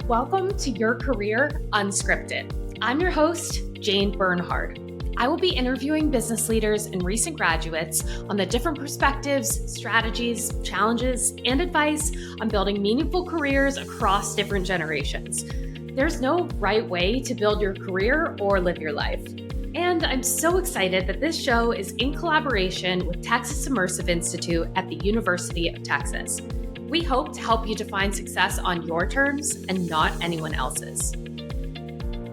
Welcome to Your Career Unscripted. I'm your host, Jane Bernhard. I will be interviewing business leaders and recent graduates on the different perspectives, strategies, challenges, and advice on building meaningful careers across different generations. There's no right way to build your career or live your life. And I'm so excited that this show is in collaboration with Texas Immersive Institute at the University of Texas. We hope to help you define success on your terms and not anyone else's.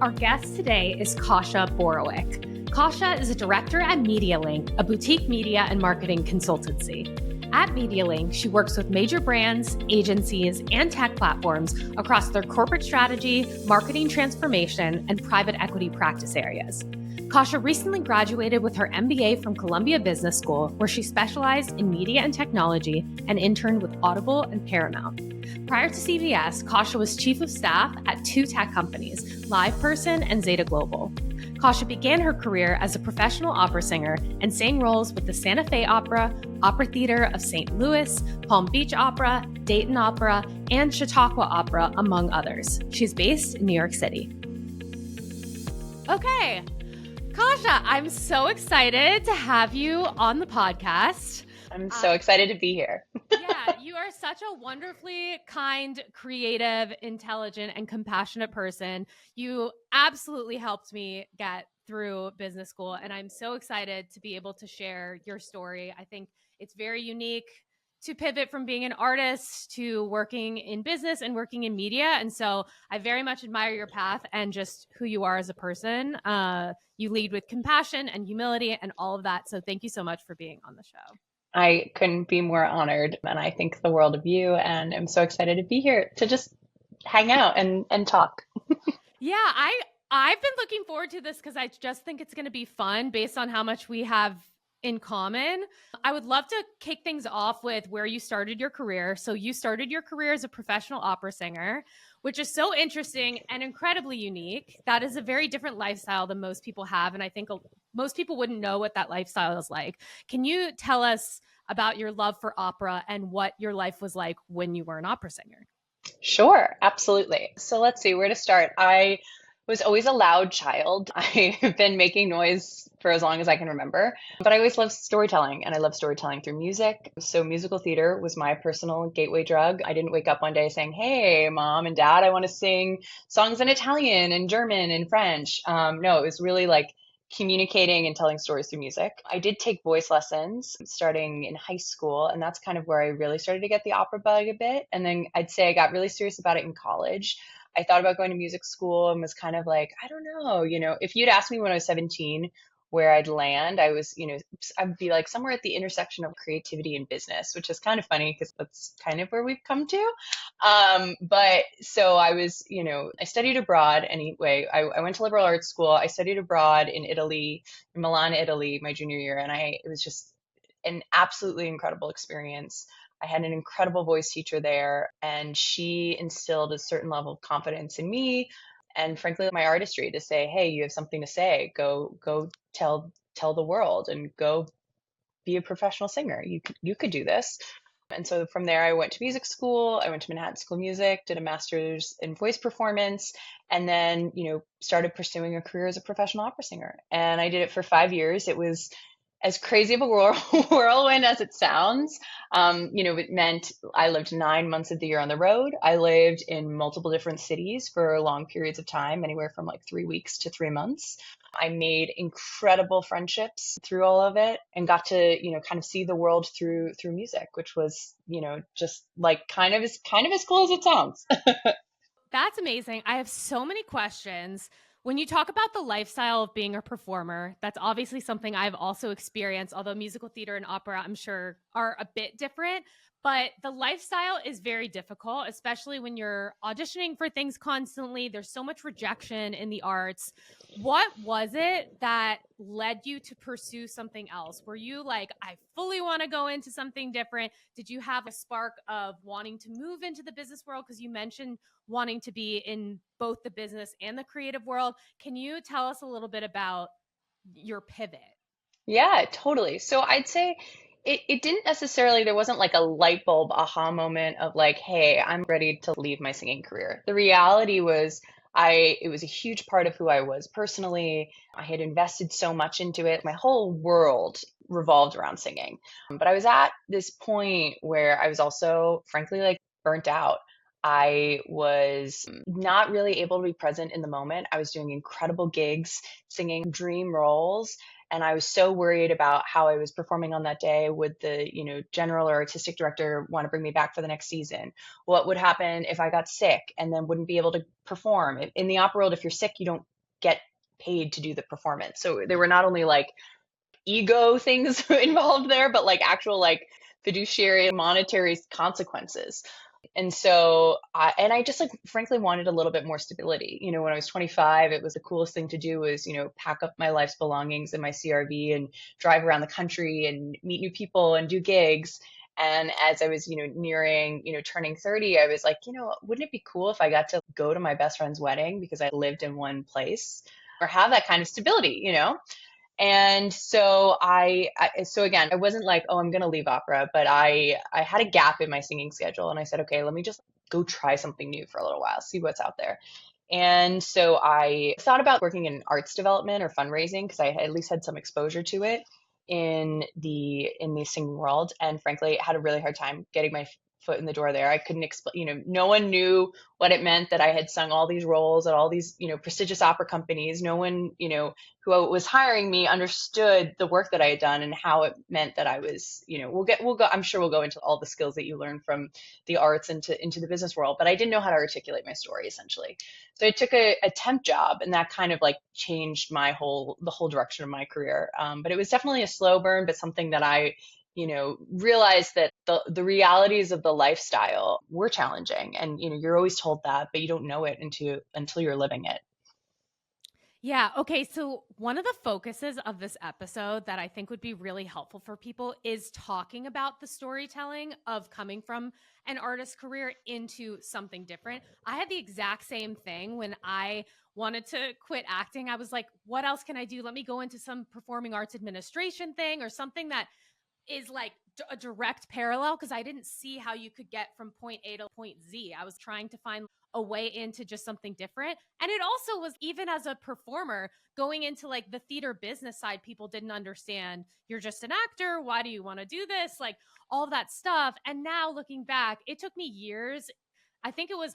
Our guest today is Kasia Borowiec. Kasia is a director at MediaLink, a boutique media and marketing consultancy. At MediaLink, she works with major brands, agencies, and tech platforms across their corporate strategy, marketing transformation, and private equity practice areas. Kasia recently graduated with her MBA from Columbia Business School, where she specialized in media and technology and interned with Audible and Paramount. Prior to CBS, Kasia was chief of staff at two tech companies, LivePerson and Zeta Global. Kasia began her career as a professional opera singer and sang roles with the Santa Fe Opera, Opera Theater of St. Louis, Palm Beach Opera, Dayton Opera, and Chautauqua Opera, among others. She's based in New York City. Okay. Kasia, I'm so excited to have you on the podcast. I'm so excited to be here. Yeah, you are such a wonderfully kind, creative, intelligent, and compassionate person. You absolutely helped me get through business school, and I'm so excited to be able to share your story. I think it's very unique to pivot from being an artist to working in business and working in media. And so I very much admire your path and just who you are as a person. You lead with compassion and humility and all of that. So thank you so much for being on the show. I couldn't be more honored, and I think the world of you, and I'm so excited to be here to just hang out and talk. Yeah, I've been looking forward to this because I just think it's going to be fun based on how much we have in common. I would love to kick things off with where you started your career. So you started your career as a professional opera singer, which is so interesting and incredibly unique. That is a very different lifestyle than most people have. And I think most people wouldn't know what that lifestyle is like. Can you tell us about your love for opera and what your life was like when you were an opera singer? Sure, absolutely. So let's see where to start. I was always a loud child. I've been making noise for as long as I can remember, but I always loved storytelling, and I love storytelling through music. So musical theater was my personal gateway drug. I didn't wake up one day saying, "Hey, mom and dad, I want to sing songs in Italian and German and French." No, it was really like communicating and telling stories through music. I did take voice lessons starting in high school, and that's kind of where I really started to get the opera bug a bit. And then I'd say I got really serious about it in college. I thought about going to music school and was kind of like, I don't know, if you'd asked me when I was 17 where I'd land, I'd be like somewhere at the intersection of creativity and business, which is kind of funny because that's kind of where we've come to. But so I was, I studied abroad anyway. I went to liberal arts school. I studied abroad in Italy, in Milan, Italy, my junior year. And it was just an absolutely incredible experience. I had an incredible voice teacher there, and she instilled a certain level of confidence in me and frankly my artistry to say, hey, you have something to say, go tell the world and go be a professional singer. You could do this. And so from there I went to music school. I went to Manhattan School of Music, did a master's in voice performance, and then started pursuing a career as a professional opera singer. And I did it for 5 years. It was as crazy of a whirlwind as it sounds. It meant I lived 9 months of the year on the road. I lived in multiple different cities for long periods of time, anywhere from like 3 weeks to 3 months. I made incredible friendships through all of it and got to, kind of see the world through music, which was, just like kind of as cool as it sounds. That's amazing. I have so many questions. When you talk about the lifestyle of being a performer, that's obviously something I've also experienced, although musical theater and opera, I'm sure, are a bit different. But the lifestyle is very difficult, especially when you're auditioning for things constantly. There's so much rejection in the arts. What was it that led you to pursue something else? Were you like, I fully want to go into something different? Did you have a spark of wanting to move into the business world? Because you mentioned wanting to be in both the business and the creative world. Can you tell us a little bit about your pivot? Yeah, totally. So I'd say it didn't necessarily, there wasn't like a light bulb aha moment of like, hey, I'm ready to leave my singing career. The reality was it was a huge part of who I was personally. I had invested so much into it. My whole world revolved around singing. But I was at this point where I was also, frankly, like burnt out. I was not really able to be present in the moment. I was doing incredible gigs, singing dream roles, and I was so worried about how I was performing on that day. Would the, general or artistic director want to bring me back for the next season? What would happen if I got sick and then wouldn't be able to perform? In the opera world, if you're sick, you don't get paid to do the performance. So there were not only like ego things involved there, but like actual like fiduciary monetary consequences. And so, I just like frankly wanted a little bit more stability. When I was 25, it was the coolest thing to do was, pack up my life's belongings in my CRV and drive around the country and meet new people and do gigs. And as I was, nearing, turning 30, I was like, wouldn't it be cool if I got to go to my best friend's wedding because I lived in one place or have that kind of stability? And so so again, I wasn't like, oh, I'm going to leave opera, but I had a gap in my singing schedule. And I said, okay, let me just go try something new for a little while, see what's out there. And so I thought about working in arts development or fundraising because I at least had some exposure to it in the singing world. And frankly, I had a really hard time getting my foot in the door there. I couldn't explain, no one knew what it meant that I had sung all these roles at all these, prestigious opera companies. No one, who was hiring me understood the work that I had done and how it meant that I was, I'm sure we'll go into all the skills that you learn from the arts into the business world, but I didn't know how to articulate my story essentially. So I took a temp job, and that kind of like changed the whole direction of my career. But it was definitely a slow burn, but something that I realized that the realities of the lifestyle were challenging. And, you're always told that, but you don't know it until you're living it. Yeah. Okay. So, one of the focuses of this episode that I think would be really helpful for people is talking about the storytelling of coming from an artist career into something different. I had the exact same thing when I wanted to quit acting. I was like, what else can I do? Let me go into some performing arts administration thing or something that is like a direct parallel, because I didn't see how you could get from point A to point Z. I was trying to find a way into just something different. And it also was, even as a performer, going into like the theater business side, people didn't understand, you're just an actor. Why do you want to do this? Like all of that stuff. And now looking back, it took me years. I think it was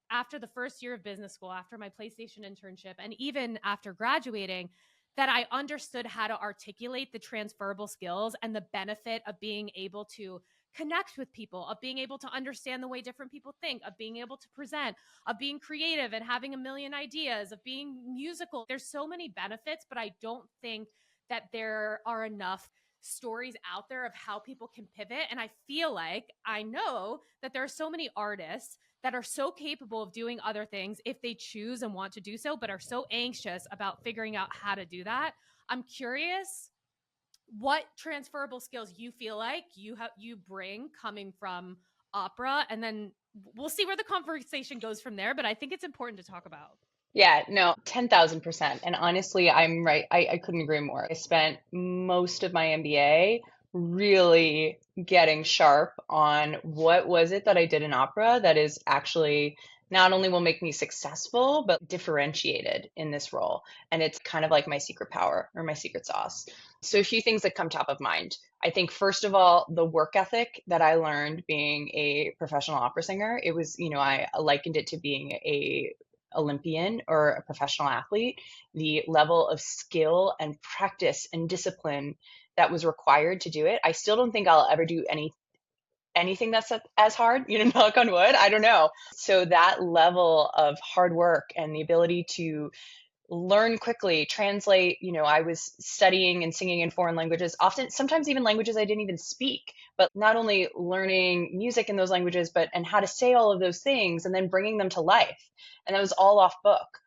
after the first year of business school, after my PlayStation internship, and even after graduating, that I understood how to articulate the transferable skills and the benefit of being able to connect with people, of being able to understand the way different people think, of being able to present, of being creative and having a million ideas, of being musical. There's so many benefits, but I don't think that there are enough stories out there of how people can pivot. And I know that there are so many artists that are so capable of doing other things if they choose and want to do so, but are so anxious about figuring out how to do that. I'm curious what transferable skills you feel like you bring coming from opera, and then we'll see where the conversation goes from there. But I think it's important to talk about. Yeah, no, 10,000%. And honestly, I'm right. I couldn't agree more. I spent most of my MBA really getting sharp on what was it that I did in opera that is actually not only will make me successful, but differentiated in this role. And it's kind of like my secret power or my secret sauce. So a few things that come top of mind. I think first of all, the work ethic that I learned being a professional opera singer, it was, I likened it to being a Olympian or a professional athlete. The level of skill and practice and discipline that was required to do it. I still don't think I'll ever do anything that's as hard, knock on wood. I don't know. So that level of hard work and the ability to learn quickly, translate, I was studying and singing in foreign languages, often, sometimes even languages I didn't even speak, but not only learning music in those languages, and how to say all of those things and then bringing them to life. And that was all off book,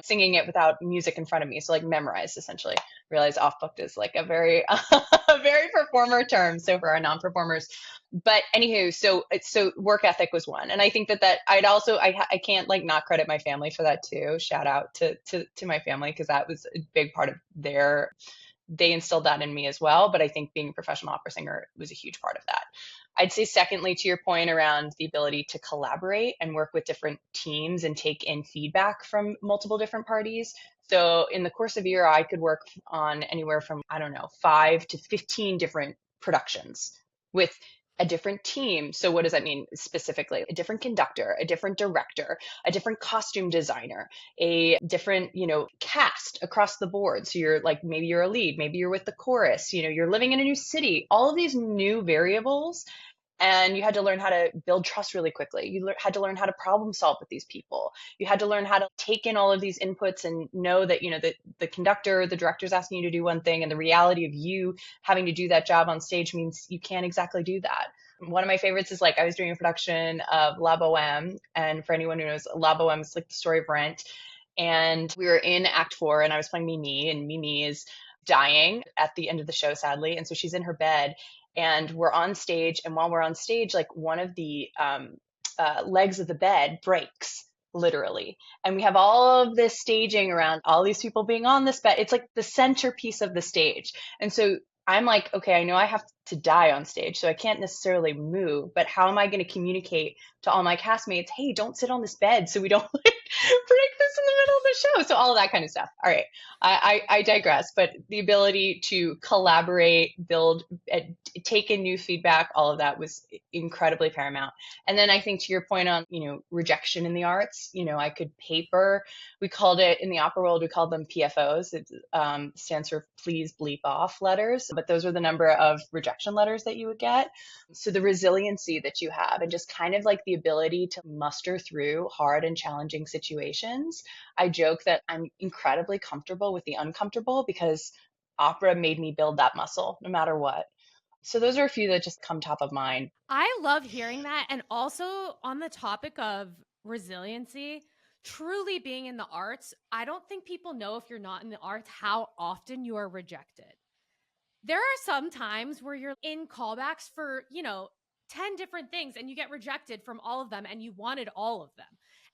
singing it without music in front of me. So like memorized essentially. Realize off book is like a very, a very performer term. So for our non-performers, but anywho, so work ethic was one. And I think that I can't like not credit my family for that too. Shout out to my family, because that was a big part of their they instilled that in me as well. But I think being a professional opera singer was a huge part of that. I'd say, secondly, to your point around the ability to collaborate and work with different teams and take in feedback from multiple different parties. So in the course of a year, I could work on anywhere from, I don't know, 5 to 15 different productions with a different team. So what does that mean specifically? A different conductor, a different director, a different costume designer, a different, cast across the board. So you're like, maybe you're a lead, maybe you're with the chorus, you're living in a new city, all of these new variables. And you had to learn how to build trust really quickly. You had to learn how to problem solve with these people. You had to learn how to take in all of these inputs and know that, the conductor, the director's asking you to do one thing, and the reality of you having to do that job on stage means you can't exactly do that. One of my favorites is, like, I was doing a production of La Boheme, and for anyone who knows, La Boheme is like the story of Rent. And we were in Act 4, and I was playing Mimi, and Mimi is dying at the end of the show, sadly. And so she's in her bed, and we're on stage. And while we're on stage, like, one of the legs of the bed breaks, literally. And we have all of this staging around all these people being on this bed. It's like the centerpiece of the stage. And so I'm like, okay, I know I have to die on stage, so I can't necessarily move, but how am I going to communicate to all my castmates, hey, don't sit on this bed so we don't like break this in the middle of the show? So all of that kind of stuff. All right. I digress, but the ability to collaborate, build, take in new feedback, all of that was incredibly paramount. And then I think, to your point on, rejection in the arts, I could paper, we called it, in the opera world, we called them PFOs. It stands for please bleep off letters, but those were the number of rejection letters that you would get. So the resiliency that you have, and just kind of like the ability to muster through hard and challenging situations. I joke that I'm incredibly comfortable with the uncomfortable because opera made me build that muscle no matter what. So those are a few that just come top of mind. I love hearing that. And also, on the topic of resiliency, truly being in the arts, I don't think people know, if you're not in the arts, how often you are rejected. There are some times where you're in callbacks for, 10 different things, and you get rejected from all of them, and you wanted all of them.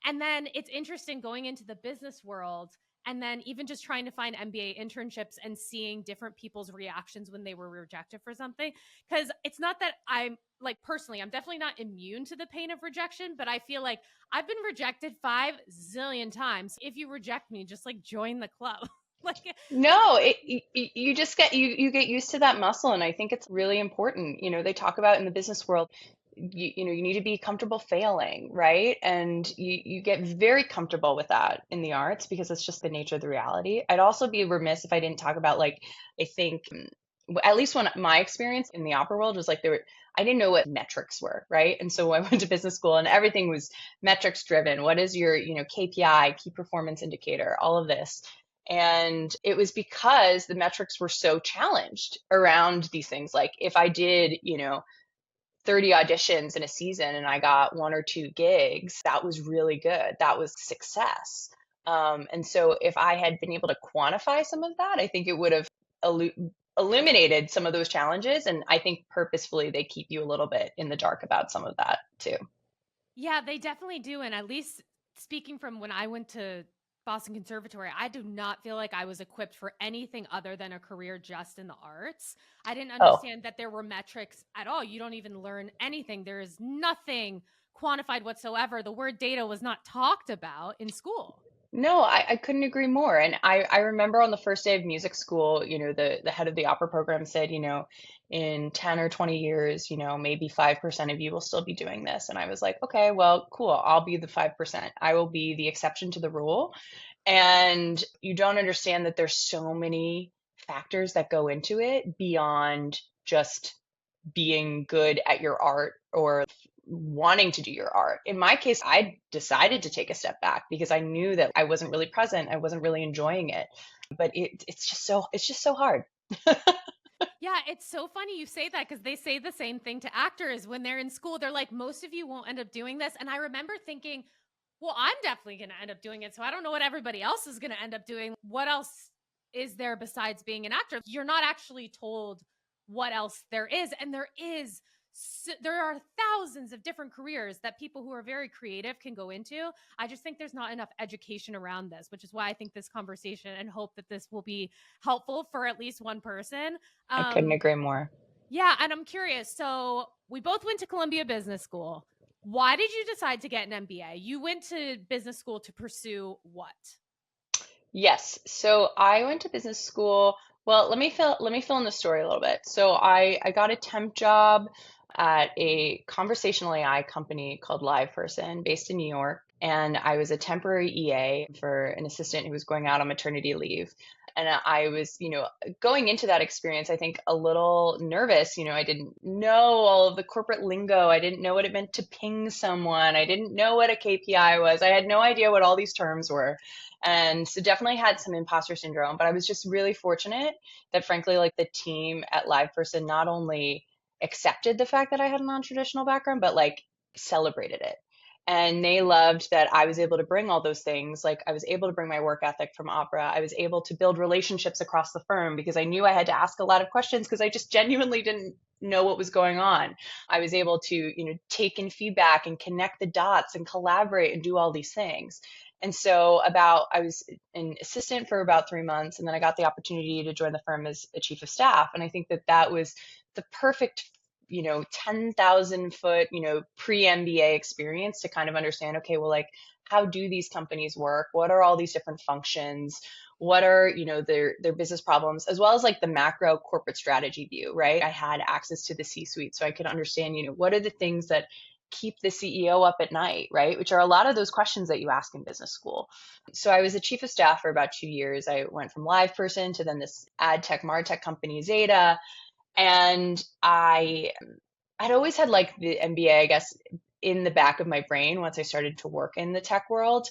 And then it's interesting going into the business world, and then even just trying to find MBA internships and seeing different people's reactions when they were rejected for something. Because it's not that I'm, like, personally, I'm definitely not immune to the pain of rejection, but I feel like I've been rejected 5 zillion times. If you reject me, just like join the club. No, you just you get used to that muscle, and I think it's really important. They talk about in the business world, you need to be comfortable failing, right? And you get very comfortable with that in the arts because it's just the nature of the reality. I'd also be remiss if I didn't talk about, like, I think, at least when my experience in the opera world was like, I didn't know what metrics were, right? And so I went to business school and everything was metrics driven. What is your, KPI, key performance indicator, all of this. And it was because the metrics were so challenged around these things. Like, if I did, 30 auditions in a season and I got 1 or 2 gigs, that was really good. That was success. And so if I had been able to quantify some of that, I think it would have eliminated some of those challenges. And I think purposefully they keep you a little bit in the dark about some of that too. Yeah, they definitely do. And at least speaking from when I went to Boston Conservatory, I do not feel like I was equipped for anything other than a career just in the arts. I didn't understand that there were metrics at all. You don't even learn anything. There is nothing quantified whatsoever. The word data was not talked about in school. No, I couldn't agree more. And I remember on the first day of music school, the head of the opera program said, in 10 or 20 years, maybe 5% of you will still be doing this. And I was like, okay, well, cool. I'll be the 5%. I will be the exception to the rule. And you don't understand that there's so many factors that go into it beyond just being good at your art or wanting to do your art. In my case, I decided to take a step back because I knew that I wasn't really present. I wasn't really enjoying it. But it's just so hard. Yeah, it's so funny you say that because they say the same thing to actors when they're in school. They're like, most of you won't end up doing this. And I remember thinking, well, I'm definitely going to end up doing it. So I don't know what everybody else is going to end up doing. What else is there besides being an actor? You're not actually told what else there is. And there is there are thousands of different careers that people who are very creative can go into. I just think there's not enough education around this, which is why I think this conversation, and hope that this will be helpful for at least one person. I couldn't agree more. Yeah. And I'm curious. So we both went to Columbia Business School. Why did you decide to get an MBA? You went to business school to pursue what? Yes. So I went to business school. Well, let me fill in the story a little bit. So I got a temp job at a conversational AI company called LivePerson based in New York. And I was a temporary EA for an assistant who was going out on maternity leave. And I was, going into that experience, I think a little nervous. I didn't know all of the corporate lingo. I didn't know what it meant to ping someone. I didn't know what a KPI was. I had no idea what all these terms were. And so definitely had some imposter syndrome, but I was just really fortunate that frankly, like the team at LivePerson not only accepted the fact that I had a non-traditional background, but like celebrated it. And they loved that I was able to bring all those things. Like I was able to bring my work ethic from opera. I was able to build relationships across the firm because I knew I had to ask a lot of questions because I just genuinely didn't know what was going on. I was able to, take in feedback and connect the dots and collaborate and do all these things. And so I was an assistant for about 3 months, and then I got the opportunity to join the firm as a chief of staff. And I think that was the perfect 10,000 foot, pre-MBA experience to kind of understand, okay, well, like, how do these companies work? What are all these different functions? What are, their business problems, as well as like the macro corporate strategy view, right? I had access to the C-suite, so I could understand, what are the things that keep the CEO up at night, right? Which are a lot of those questions that you ask in business school. So I was a chief of staff for about 2 years. I went from LivePerson to then this ad tech, martech company, Zeta. And I'd always had like the MBA, I guess, in the back of my brain once I started to work in the tech world.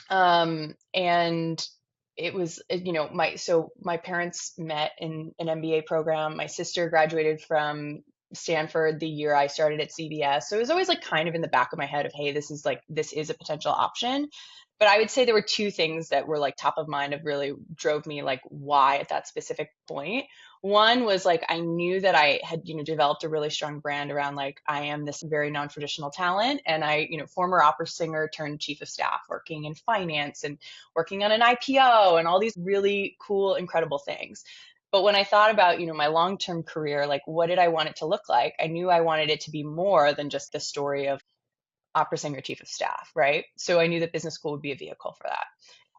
And it was, my parents met in an MBA program. My sister graduated from Stanford the year I started at CBS. So it was always like kind of in the back of my head of, hey, this is a potential option. But I would say there were two things that were like top of mind of really drove me like why at that specific point. One was like I knew that I had, developed a really strong brand around like I am this very non-traditional talent, and I, former opera singer turned chief of staff, working in finance and working on an IPO and all these really cool, incredible things. But when I thought about, my long-term career, like what did I want it to look like? I knew I wanted it to be more than just the story of opera singer, chief of staff, right? So I knew that business school would be a vehicle for that.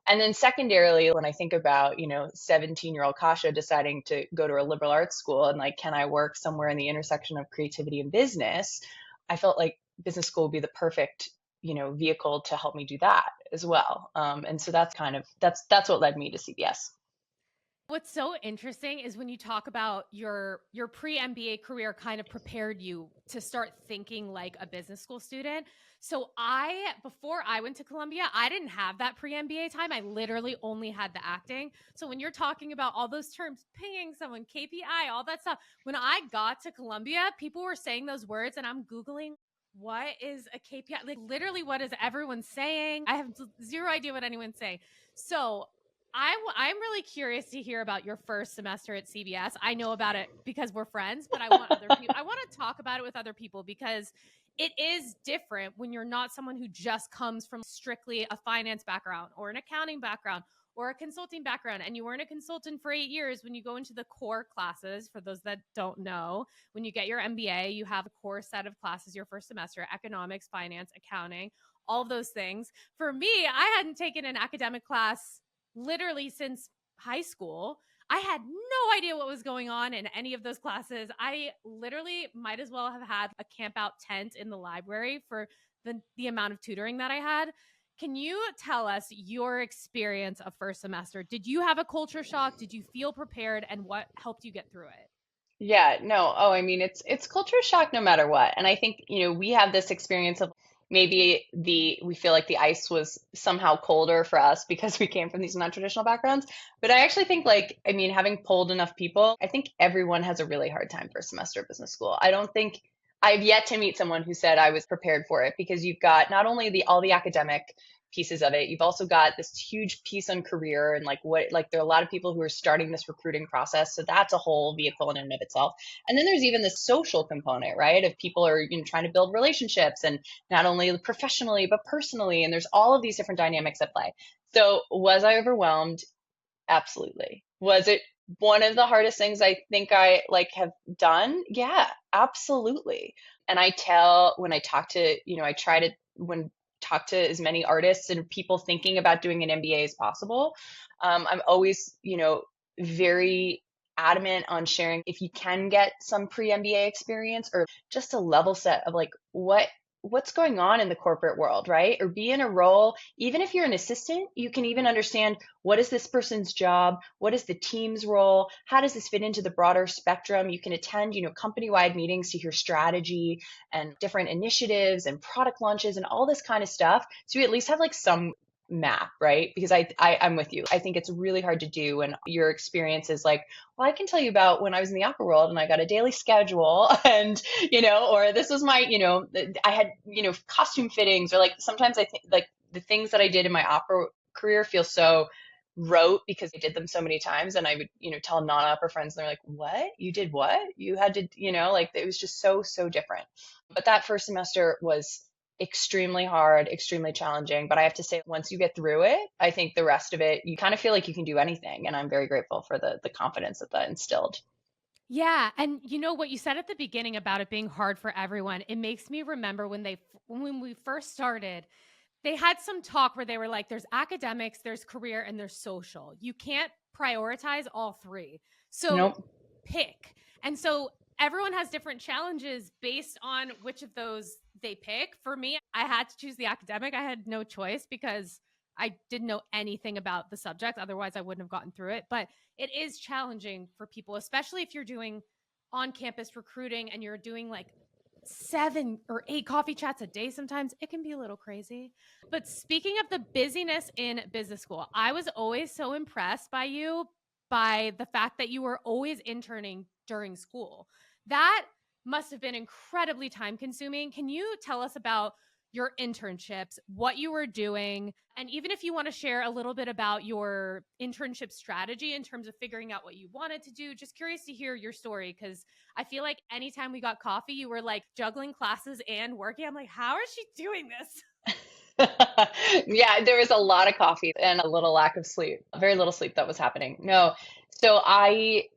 And then secondarily, when I think about, 17-year-old Kasia deciding to go to a liberal arts school and like, can I work somewhere in the intersection of creativity and business? I felt like business school would be the perfect, vehicle to help me do that as well. And so that's what led me to CBS. What's so interesting is when you talk about your pre-MBA career kind of prepared you to start thinking like a business school student. So before I went to Columbia, I didn't have that pre-MBA time. I literally only had the acting. So when you're talking about all those terms, pinging someone, KPI, all that stuff, when I got to Columbia, people were saying those words and I'm Googling, what is a KPI? Like literally, what is everyone saying? I have zero idea what anyone's saying. So I'm really curious to hear about your first semester at CBS. I know about it because we're friends, but I want other people. I want to talk about it with other people because it is different when you're not someone who just comes from strictly a finance background or an accounting background or a consulting background, and you weren't a consultant for 8 years. When you go into the core classes, for those that don't know, when you get your MBA, you have a core set of classes your first semester: economics, finance, accounting, all of those things. For me, I hadn't taken an academic class literally since high school. I had no idea what was going on in any of those classes. I literally might as well have had a camp out tent in the library for the amount of tutoring that I had. Can you tell us your experience of first semester? Did you have a culture shock? Did you feel prepared? And what helped you get through it? Yeah, no. Oh, I mean, it's culture shock no matter what. And I think, we have this experience of maybe we feel like the ice was somehow colder for us because we came from these non-traditional backgrounds. But I actually think like, I mean, having polled enough people, I think everyone has a really hard time first semester of business school. I don't think I've yet to meet someone who said I was prepared for it because you've got not only all the academic pieces of it. You've also got this huge piece on career and there are a lot of people who are starting this recruiting process. So that's a whole vehicle in and of itself. And then there's even the social component, right? Of people are, trying to build relationships and not only professionally, but personally. And there's all of these different dynamics at play. So was I overwhelmed? Absolutely. Was it one of the hardest things I think I have done? Yeah, absolutely. And when I talk to, I try to talk to as many artists and people thinking about doing an MBA as possible. I'm always, very adamant on sharing if you can get some pre-MBA experience or just a level set of what's going on in the corporate world, right? Or be in a role, even if you're an assistant, you can even understand what is this person's job? What is the team's role? How does this fit into the broader spectrum? You can attend, company-wide meetings to hear strategy and different initiatives and product launches and all this kind of stuff. So you at least have some map, right? Because I'm with you. I think it's really hard to do when your experience is well, I can tell you about when I was in the opera world and I got a daily schedule and, or this was my, I had, costume fittings or sometimes I think the things that I did in my opera career feel so rote because I did them so many times. And I would, tell non-opera friends and they're like, what? You did what? You had to, it was just so different. But that first semester was extremely hard, extremely challenging. But I have to say, once you get through it, I think the rest of it, you kind of feel like you can do anything. And I'm very grateful for the confidence that instilled. Yeah. And what you said at the beginning about it being hard for everyone, it makes me remember when we first started, they had some talk where they were like, there's academics, there's career, and there's social. You can't prioritize all three. So Nope. pick. And so everyone has different challenges based on which of those they pick. For me, I had to choose the academic. I had no choice because I didn't know anything about the subject. Otherwise, I wouldn't have gotten through it. But it is challenging for people, especially if you're doing on-campus recruiting and you're doing 7 or 8 coffee chats a day. Sometimes it can be a little crazy. But speaking of the busyness in business school, I was always so impressed by you, by the fact that you were always interning during school. That must have been incredibly time consuming. Can you tell us about your internships, what you were doing, and even if you want to share a little bit about your internship strategy in terms of figuring out what you wanted to do? Just curious to hear your story, because I feel like anytime we got coffee, you were juggling classes and working. I'm like, how is she doing this? Yeah, there was a lot of coffee and a little lack of sleep, very little sleep that was happening. No, so I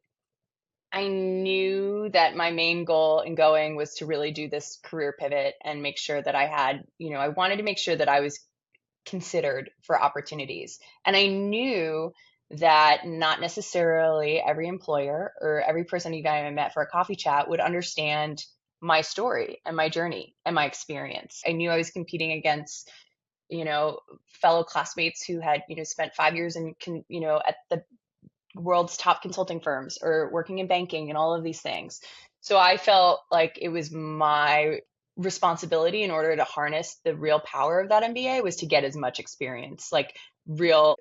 knew that my main goal in going was to really do this career pivot and make sure that I had, I wanted to make sure that I was considered for opportunities. And I knew that not necessarily every employer or every person you guys I met for a coffee chat would understand my story and my journey and my experience. I knew I was competing against, fellow classmates who had, spent 5 years at the world's top consulting firms or working in banking and all of these things. So I felt like it was my responsibility in order to harness the real power of that MBA was to get as much experience, real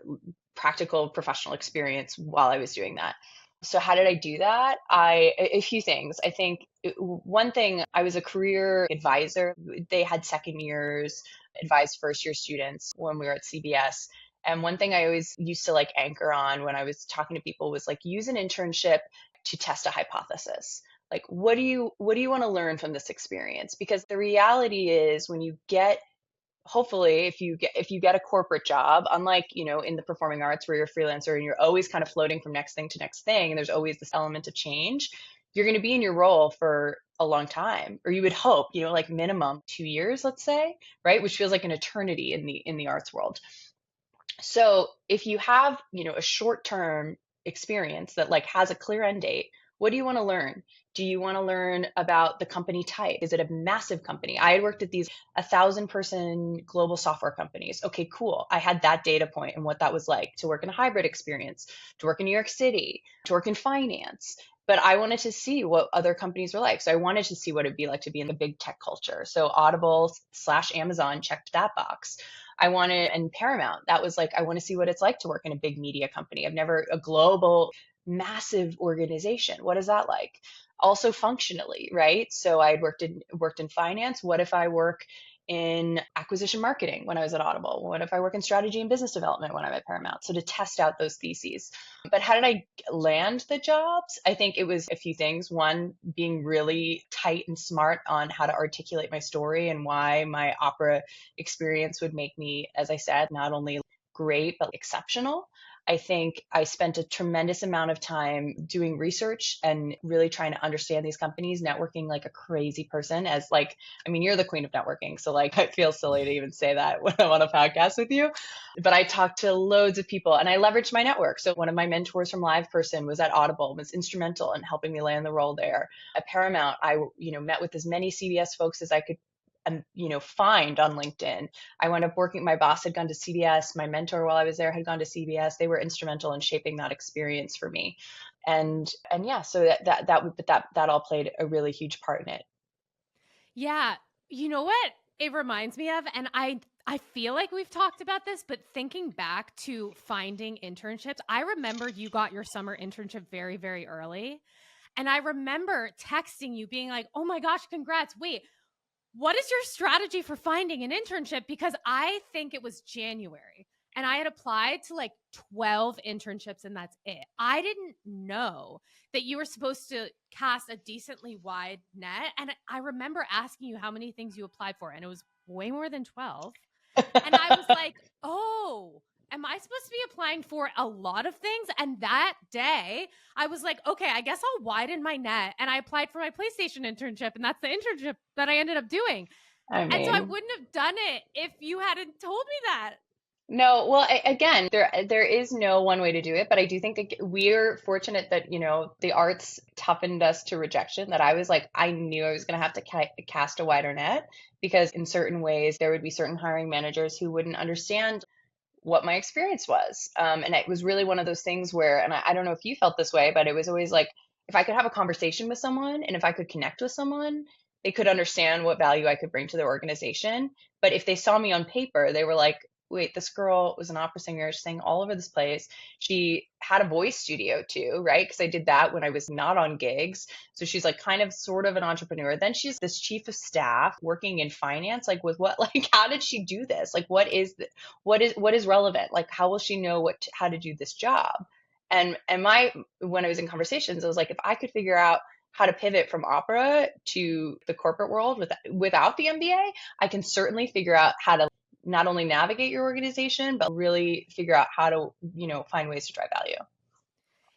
practical professional experience while I was doing that. So how did I do that? A few things. I think one thing, I was a career advisor. They had second years advise first year students when we were at CBS. And one thing I always used to anchor on when I was talking to people was use an internship to test a hypothesis. What do you want to learn from this experience? Because the reality is when you get, hopefully if you get a corporate job, unlike, in the performing arts where you're a freelancer and you're always kind of floating from next thing to next thing, and there's always this element of change, you're going to be in your role for a long time, or you would hope, minimum 2 years, let's say, right? Which feels like an eternity in the arts world. So if you have, a short-term experience that has a clear end date, what do you want to learn? Do you want to learn about the company type? Is it a massive company? I had worked at these 1,000-person global software companies. Okay, cool. I had that data point and what that was like to work in a hybrid experience, to work in New York City, to work in finance. But I wanted to see what other companies were like. So I wanted to see what it'd be like to be in the big tech culture. So Audible/Amazon checked that box. And Paramount, that was I want to see what it's like to work in a big media company. A global, massive organization. What is that like? Also functionally, right? So I worked in finance. What if I work in acquisition marketing when I was at Audible? What if I work in strategy and business development when I'm at Paramount? So to test out those theses. But how did I land the jobs? I think it was a few things. One, being really tight and smart on how to articulate my story and why my opera experience would make me, as I said, not only great, but exceptional. I think I spent a tremendous amount of time doing research and really trying to understand these companies, networking like a crazy person as like, I mean, you're the queen of networking. So like, I feel silly to even say that when I'm on a podcast with you, but I talked to loads of people and I leveraged my network. So one of my mentors from Live Person was at Audible, was instrumental in helping me land the role there. At Paramount, I, met with as many CBS folks as I could find on LinkedIn. I wound up working, my boss had gone to CBS. My mentor while I was there had gone to CBS. They were instrumental in shaping that experience for me. And yeah, so that all played a really huge part in it. Yeah. You know what it reminds me of? And I feel like we've talked about this, but thinking back to finding internships, I remember you got your summer internship very, very early. And I remember texting you being like, oh my gosh, congrats. Wait, what is your strategy for finding an internship? Because I think it was January and I had applied to like 12 internships and that's it. I didn't know that you were supposed to cast a decently wide net. And I remember asking you how many things you applied for, and it was way more than 12. And I was like, oh, am I supposed to be applying for a lot of things? And that day, I was like, okay, I guess I'll widen my net. And I applied for my PlayStation internship, and that's the internship that I ended up doing. I And so I mean, wouldn't have done it if you hadn't told me that. no, well, again, there is no one way to do it, but I do think we're fortunate that, the arts toughened us to rejection, that I was like, I knew I was going to have to cast a wider net because in certain ways there would be certain hiring managers who wouldn't understand what my experience was. And it was really one of those things where, and I don't know if you felt this way, but it was always like, if I could have a conversation with someone and if I could connect with someone, they could understand what value I could bring to their organization. But if they saw me on paper, they were like, wait, this girl was an opera singer, she sang all over this place. She had a voice studio too, right? Because I did that when I was not on gigs. So she's like kind of sort of an entrepreneur. Then she's this chief of staff working in finance. Like with what, like, how did she do this? Like, what is relevant? Like, how will she know how to do this job? And when I was in conversations, I was like, if I could figure out how to pivot from opera to the corporate world without the MBA, I can certainly figure out how to not only navigate your organization, but really figure out how to, find ways to drive value.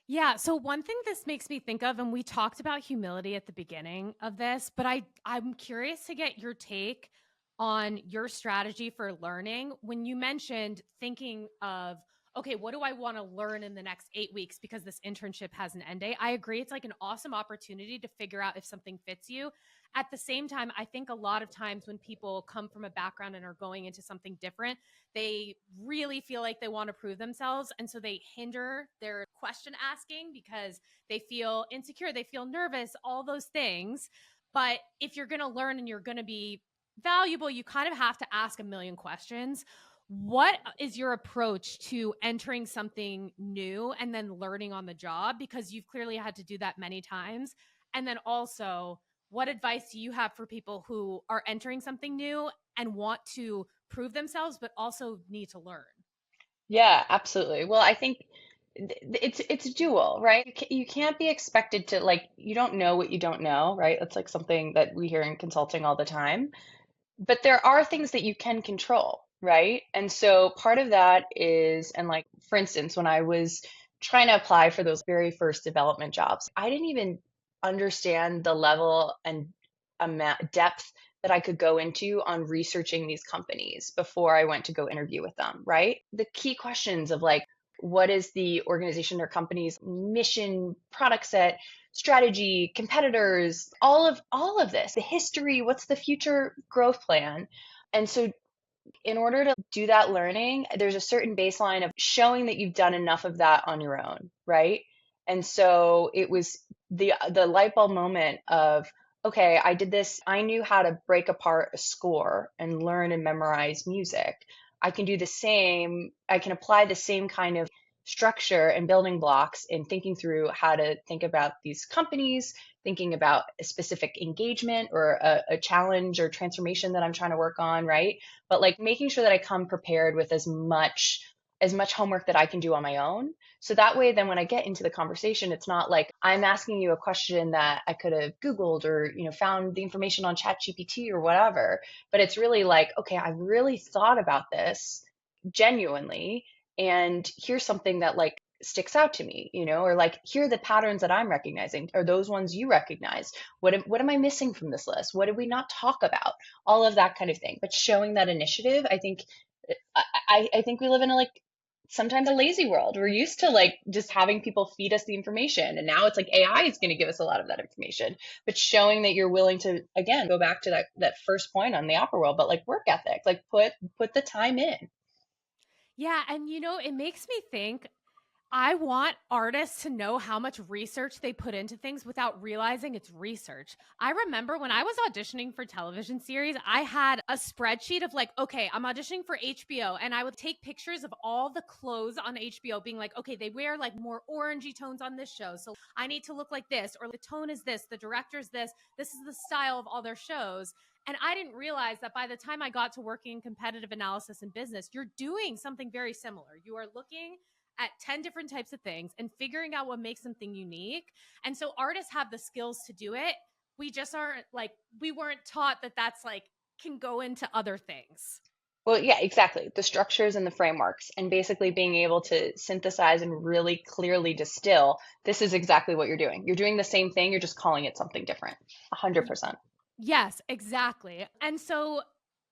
Yeah. So one thing this makes me think of, and we talked about humility at the beginning of this, but I'm curious to get your take on your strategy for learning. When you mentioned thinking of, okay, what do I want to learn in the next 8 weeks because this internship has an end date? I agree. It's like an awesome opportunity to figure out if something fits you. At the same time, I think a lot of times when people come from a background and are going into something different, they really feel like they want to prove themselves. And so they hinder their question asking because they feel insecure, they feel nervous, all those things. But if you're going to learn and you're going to be valuable, you kind of have to ask a million questions. What is your approach to entering something new and then learning on the job? Because you've clearly had to do that many times. And then also, what advice do you have for people who are entering something new and want to prove themselves, but also need to learn? Yeah, absolutely. Well, I think it's dual, right? You can't be expected to like, you don't know what you don't know, right? That's like something that we hear in consulting all the time. But there are things that you can control, right? And so part of that is, and like, for instance, when I was trying to apply for those very first development jobs, I didn't even understand the level and amount, depth that I could go into on researching these companies before I went to go interview with them, right? The key questions of like, what is the organization or company's mission, product set, strategy, competitors, all of this, the history, what's the future growth plan? And so in order to do that learning, there's a certain baseline of showing that you've done enough of that on your own, right? And so it was the light bulb moment of, okay, I did this. I knew how to break apart a score and learn and memorize music. I can do the same. I can apply the same kind of structure and building blocks in thinking through how to think about these companies, thinking about a specific engagement or a challenge or transformation that I'm trying to work on, right? But like making sure that I come prepared with as much homework that I can do on my own. So that way, then when I get into the conversation, it's not like I'm asking you a question that I could have Googled or, found the information on ChatGPT or whatever. But it's really like, okay, I really thought about this genuinely. And here's something that like sticks out to me, or like, here are the patterns that I'm recognizing. Are those ones you recognize? What am I missing from this list? What did we not talk about? All of that kind of thing. But showing that initiative, I think I think we live in a like sometimes a lazy world. We're used to like just having people feed us the information. And now it's like AI is going to give us a lot of that information. But showing that you're willing to, again, go back to that first point on the opera world, but like work ethic, like put the time in. Yeah. And it makes me think I want artists to know how much research they put into things without realizing it's research. I remember when I was auditioning for television series, I had a spreadsheet of like, okay, I'm auditioning for HBO, and I would take pictures of all the clothes on HBO being like, okay, they wear like more orangey tones on this show, so I need to look like this, or the tone is this, the director's this is the style of all their shows. And I didn't realize that by the time I got to working in competitive analysis and business, you're doing something very similar. You are looking at 10 different types of things and figuring out what makes something unique. And so artists have the skills to do it. We just aren't like, we weren't taught that that's like, can go into other things. Well, yeah, exactly. The structures and the frameworks, and basically being able to synthesize and really clearly distill, this is exactly what you're doing. You're doing the same thing, you're just calling it something different. 100%. Yes, exactly. And so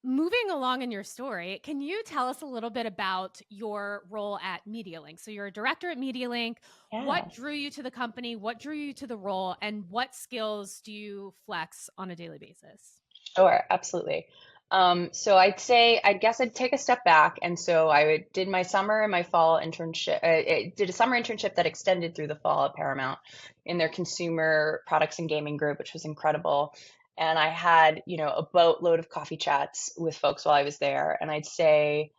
moving along in your story, can you tell us a little bit about your role at MediaLink? So you're a director at MediaLink. Yeah, What drew you to the company? What drew you to the role? And what skills do you flex on a daily basis? sure, absolutely. So I guess I'd take a step back. And so did my summer and my fall internship. I did a summer internship that extended through the fall at Paramount in their consumer products and gaming group, which was incredible. And I had, a boatload of coffee chats with folks while I was there. And I'd say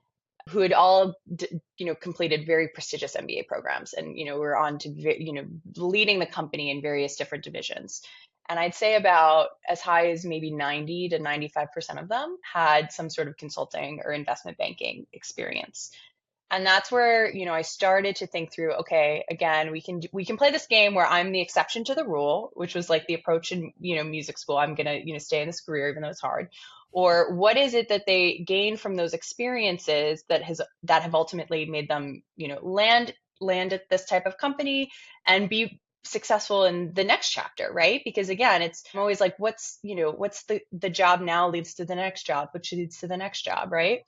who had all, completed very prestigious MBA programs, and were on to, leading the company in various different divisions. And I'd say about as high as maybe 90 to 95% of them had some sort of consulting or investment banking experience. And that's where, I started to think through, okay, again, we can play this game where I'm the exception to the rule, which was like the approach in, music school. I'm going to, stay in this career even though it's hard. Or what is it that they gain from those experiences that have ultimately made them, land at this type of company and be successful in the next chapter, right? Because again, I'm always like, what's the job now leads to the next job, which leads to the next job, right?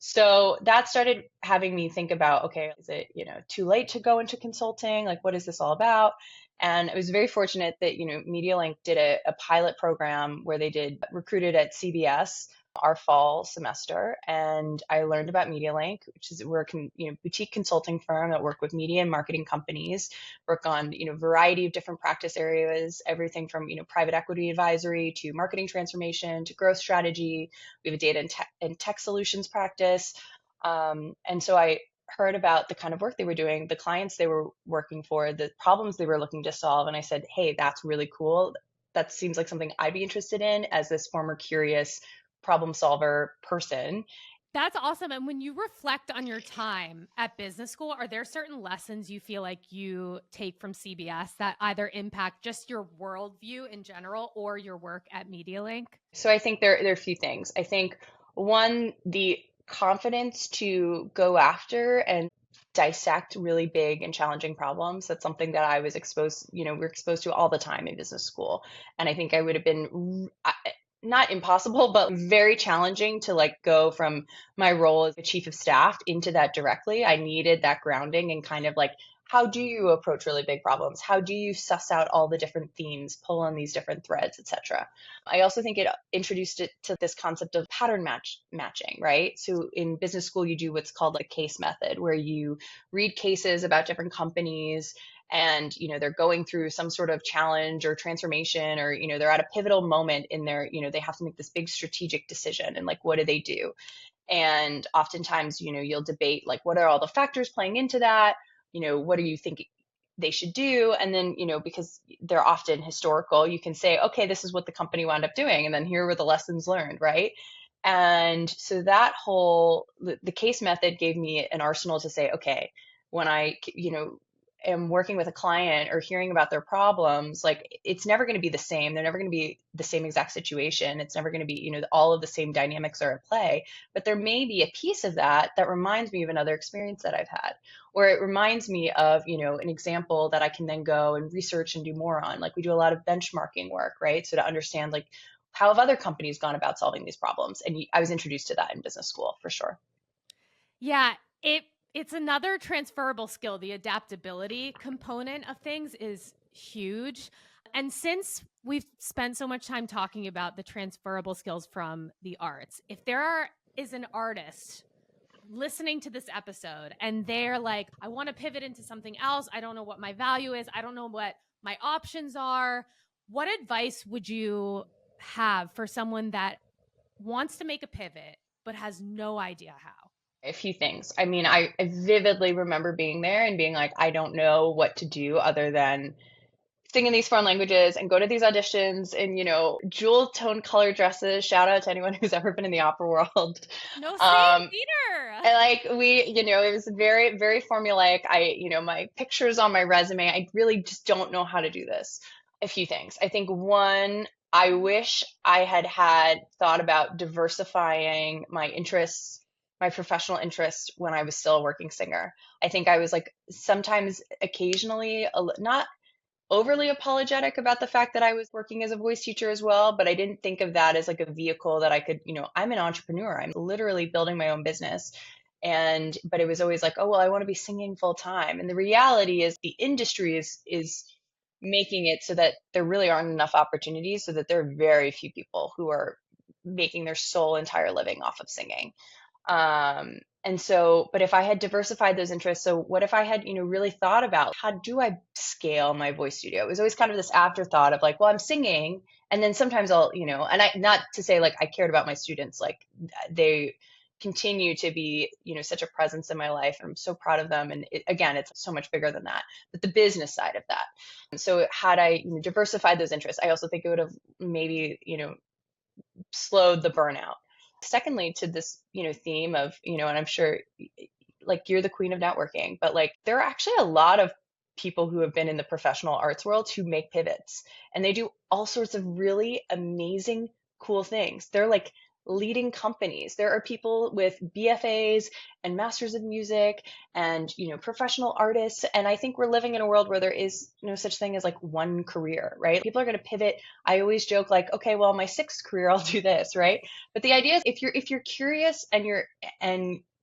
So that started having me think about, okay, is it, too late to go into consulting? Like, what is this all about? And I was very fortunate that, MediaLink did a pilot program where they did recruited at CBS our fall semester. And I learned about MediaLink, which is we're a boutique consulting firm that work with media and marketing companies, work on, variety of different practice areas, everything from, private equity advisory to marketing transformation to growth strategy. We have a data and tech solutions practice. And so I heard about the kind of work they were doing, the clients they were working for, the problems they were looking to solve. And I said, hey, that's really cool. That seems like something I'd be interested in as this former curious problem solver person. That's awesome. And when you reflect on your time at business school, are there certain lessons you feel like you take from CBS that either impact just your worldview in general or your work at MediaLink? So I think there are a few things. I think one, the confidence to go after and dissect really big and challenging problems. That's something that I was exposed, we're exposed to all the time in business school. And I think I would have been not impossible, but very challenging to like go from my role as a chief of staff into that directly. I needed that grounding and kind of like, how do you approach really big problems? How do you suss out all the different themes, pull on these different threads, etc. I also think it introduced it to this concept of pattern matching, right? So in business school, you do what's called a case method, where you read cases about different companies and they're going through some sort of challenge or transformation, or they're at a pivotal moment in their, they have to make this big strategic decision, and like, what do they do? And oftentimes, you'll debate like, what are all the factors playing into that? what do you think they should do? And then, because they're often historical, you can say, okay, this is what the company wound up doing. And then here were the lessons learned, right? And so that the case method gave me an arsenal to say, okay, when I, am working with a client or hearing about their problems, like it's never going to be the same. They're never going to be the same exact situation. It's never going to be, all of the same dynamics are at play, but there may be a piece of that that reminds me of another experience that I've had, or it reminds me of, an example that I can then go and research and do more on. Like we do a lot of benchmarking work, right? So to understand like how have other companies gone about solving these problems? And I was introduced to that in business school for sure. Yeah, it's another transferable skill. The adaptability component of things is huge. And since we've spent so much time talking about the transferable skills from the arts, if is an artist listening to this episode and they're like, I want to pivot into something else, I don't know what my value is, I don't know what my options are, what advice would you have for someone that wants to make a pivot but has no idea how? A few things. I mean, I vividly remember being there and being like, I don't know what to do other than sing in these foreign languages and go to these auditions in, jewel tone color dresses. Shout out to anyone who's ever been in the opera world. No, same theater. And like it was very, very formulaic. My pictures on my resume, I really just don't know how to do this. A few things. I think one, I wish I had thought about diversifying my interests, my professional interests when I was still a working singer. I think I was like sometimes occasionally not overly apologetic about the fact that I was working as a voice teacher as well, but I didn't think of that as like a vehicle that I could, I'm an entrepreneur. I'm literally building my own business. But it was always like, oh, well, I want to be singing full time. And the reality is the industry is making it so that there really aren't enough opportunities, so that there are very few people who are making their sole entire living off of singing. And so, but if I had diversified those interests, so what if I had, really thought about how do I scale my voice studio? It was always kind of this afterthought of like, well, I'm singing. And then sometimes I'll, and not to say like I cared about my students, like they continue to be, such a presence in my life. I'm so proud of them. And again, it's so much bigger than that, but the business side of that. And so had I diversified those interests, I also think it would have maybe, slowed the burnout. Secondly, to this, theme of, and I'm sure like you're the queen of networking, but like there are actually a lot of people who have been in the professional arts world who make pivots and they do all sorts of really amazing, cool things. They're like leading companies. There are people with BFAs and masters of music and, professional artists. And I think we're living in a world where there is no such thing as like one career, right? People are going to pivot. I always joke like, okay, well, my sixth career, I'll do this, right? But the idea is if you're curious and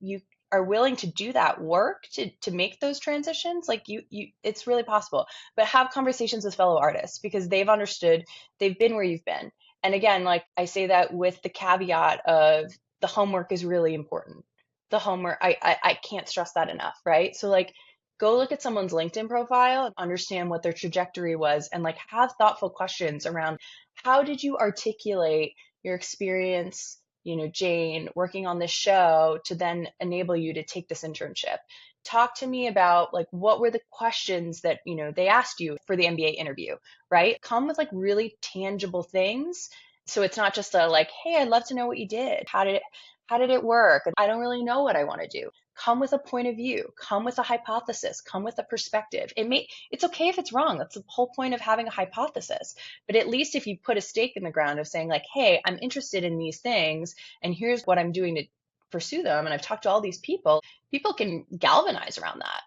you are willing to do that work to make those transitions, like you it's really possible. But have conversations with fellow artists because they've understood, they've been where you've been. And again, like I say that with the caveat of the homework is really important. The homework, I can't stress that enough, right? So like go look at someone's LinkedIn profile, understand what their trajectory was, and like have thoughtful questions around how did you articulate your experience, Jane, working on this show to then enable you to take this internship. Talk to me about like what were the questions that, they asked you for the MBA interview, right? Come with like really tangible things. So it's not just a like, hey, I'd love to know what you did. How did it work? I don't really know what I want to do. Come with a point of view, come with a hypothesis, come with a perspective. It's okay if it's wrong. That's the whole point of having a hypothesis. But at least if you put a stake in the ground of saying like, hey, I'm interested in these things and here's what I'm doing to pursue them. And I've talked to all these people can galvanize around that.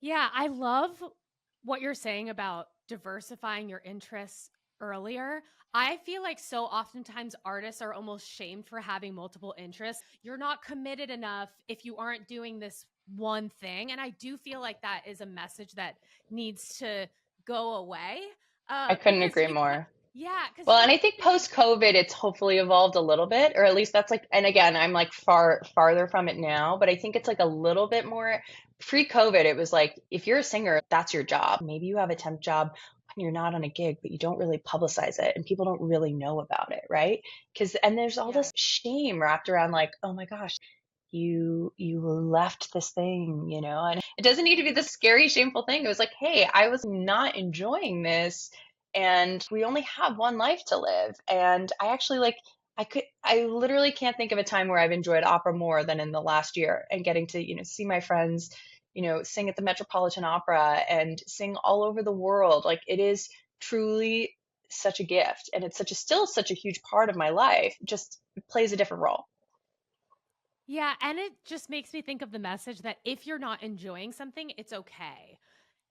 Yeah, I love what you're saying about diversifying your interests earlier. I feel like so oftentimes artists are almost shamed for having multiple interests. You're not committed enough if you aren't doing this one thing. And I do feel like that is a message that needs to go away. I couldn't agree more. Yeah. Well, and I think post-COVID, it's hopefully evolved a little bit, or at least that's like, and again, I'm like farther from it now, but I think it's like a little bit more pre-COVID. It was like, if you're a singer, that's your job. Maybe you have a temp job when you're not on a gig, but you don't really publicize it and people don't really know about it, right? And there's all this shame wrapped around like, oh my gosh, you left this thing, and it doesn't need to be this scary, shameful thing. It was like, hey, I was not enjoying this, and we only have one life to live. And I actually like, I literally can't think of a time where I've enjoyed opera more than in the last year, and getting to, see my friends, sing at the Metropolitan Opera and sing all over the world. Like, it is truly such a gift, and it's still such a huge part of my life. Just plays a different role. Yeah, and it just makes me think of the message that if you're not enjoying something, it's okay.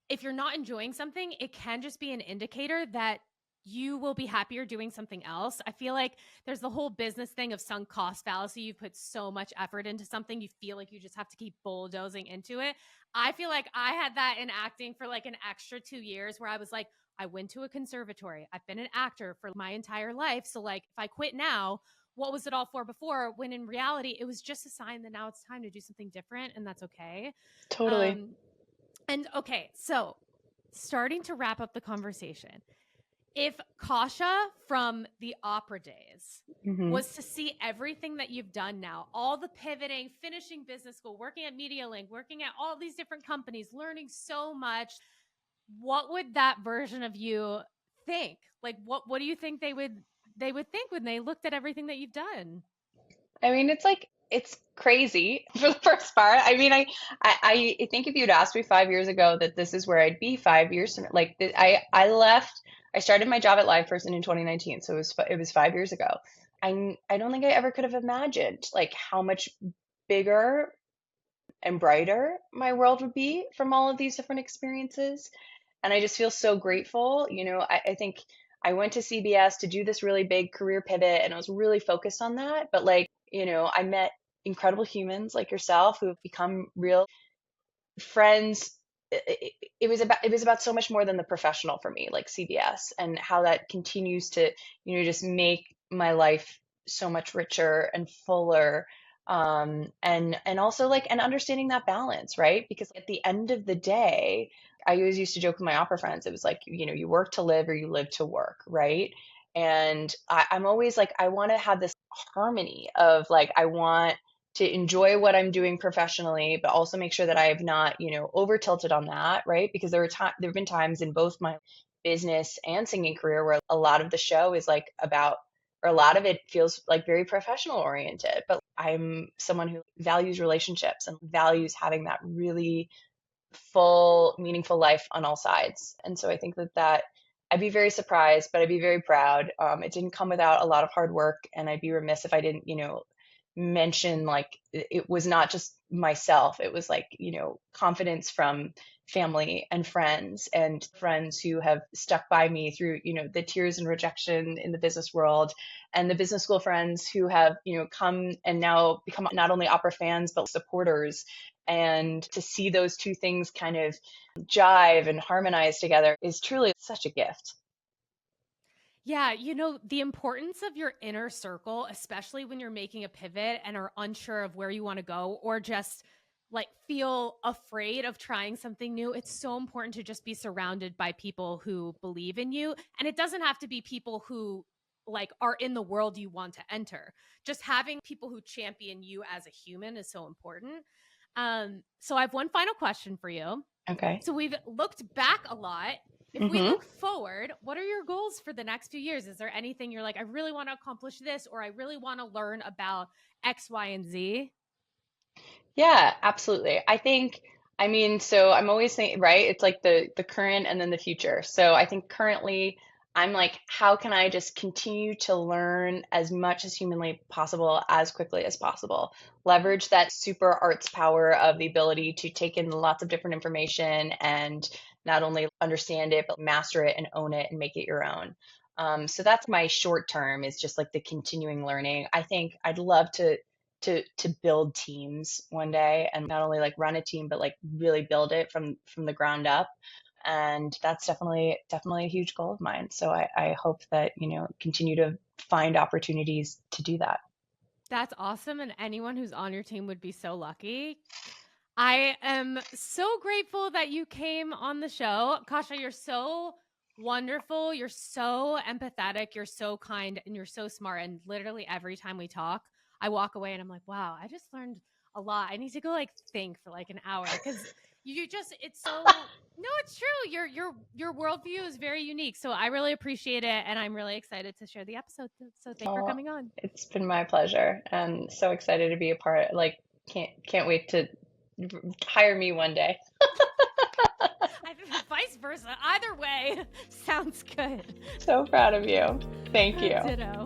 If you're not enjoying something, it can just be an indicator that you will be happier doing something else. I feel like there's the whole business thing of sunk cost fallacy. You put so much effort into something, you feel like you just have to keep bulldozing into it. I feel like I had that in acting for like an extra 2 years where I was like, I went to a conservatory. I've been an actor for my entire life. So, like, if I quit now, what was it all for before? When in reality, it was just a sign that now it's time to do something different, and that's okay. Totally. Um, and okay, so starting to wrap up the conversation, if Kasia from the opera days Hmm. was to see everything that you've done now, all the pivoting, finishing business school, working at MediaLink, working at all these different companies, learning so much, what would that version of you think? Like, what do you think they would think when they looked at everything that you've done? I mean, it's like, it's crazy for the first part. I mean, I think if you'd asked me 5 years ago that this is where I'd be 5 years from, like, I left, I started my job at LivePerson in 2019, so it was 5 years ago. I don't think I ever could have imagined like how much bigger and brighter my world would be from all of these different experiences. And I just feel so grateful. I think I went to CBS to do this really big career pivot, and I was really focused on that. But like, I met incredible humans like yourself who have become real friends. It was about so much more than the professional for me, like CBS, and how that continues to, just make my life so much richer and fuller. And also, like, and understanding that balance, right? Because at the end of the day, I always used to joke with my opera friends, it was like, you work to live or you live to work, right? And I'm always like, I want to have this harmony of like, I want to enjoy what I'm doing professionally, but also make sure that I have not, over tilted on that, right? Because there have been times in both my business and singing career where a lot of the show is like about, or a lot of it feels like very professional oriented. But I'm someone who values relationships and values having that really full, meaningful life on all sides. And so I think that I'd be very surprised, but I'd be very proud. It didn't come without a lot of hard work, and I'd be remiss if I didn't, mention like it was not just myself. It was like, confidence from family and friends who have stuck by me through, the tears and rejection in the business world, and the business school friends who have, come and now become not only opera fans but supporters. And to see those two things kind of jive and harmonize together is truly such a gift. Yeah, the importance of your inner circle, especially when you're making a pivot and are unsure of where you want to go, or just like feel afraid of trying something new. It's so important to just be surrounded by people who believe in you. And it doesn't have to be people who like are in the world you want to enter. Just having people who champion you as a human is so important. So I have one final question for you. Okay. So we've looked back a lot. If we Hmm. look forward, what are your goals for the next few years? Is there anything you're like, I really want to accomplish this, or I really want to learn about X, Y, and Z? Yeah, absolutely. I mean, so I'm always saying, right? It's like the current and then the future. So I think currently I'm like, how can I just continue to learn as much as humanly possible as quickly as possible? Leverage that super arts power of the ability to take in lots of different information and not only understand it, but master it and own it and make it your own. So that's my short term, is just like the continuing learning. I think I'd love to build teams one day, and not only like run a team but like really build it from the ground up. And that's definitely a huge goal of mine, so I hope that, continue to find opportunities to do that. That's awesome. And anyone who's on your team would be so lucky. I am so grateful that you came on the show. Kasia, you're so wonderful. You're so empathetic. You're so kind and you're so smart. And literally every time we talk, I walk away and I'm like, wow, I just learned a lot. I need to go like think for like an hour because it's so, no, it's true. Your worldview is very unique. So I really appreciate it. And I'm really excited to share the episode. So thanks for coming on. It's been my pleasure. And so excited to be a part. Like, can't wait to hire me one day. Vice versa. Either way, sounds good. So proud of you. Thank you. Ditto.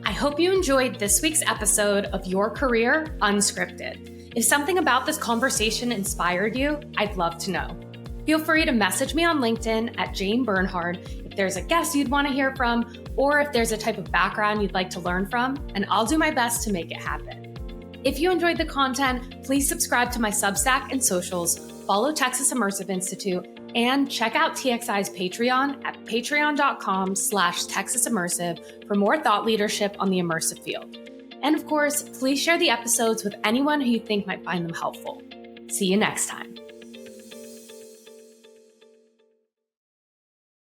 I hope you enjoyed this week's episode of Your Career Unscripted. If something about this conversation inspired you, I'd love to know. Feel free to message me on LinkedIn at Jane Bernhard if there's a guest you'd want to hear from, or if there's a type of background you'd like to learn from, and I'll do my best to make it happen. If you enjoyed the content, please subscribe to my Substack and socials, follow Texas Immersive Institute, and check out TXI's Patreon at patreon.com/Texas Immersive for more thought leadership on the immersive field. And of course, please share the episodes with anyone who you think might find them helpful. See you next time.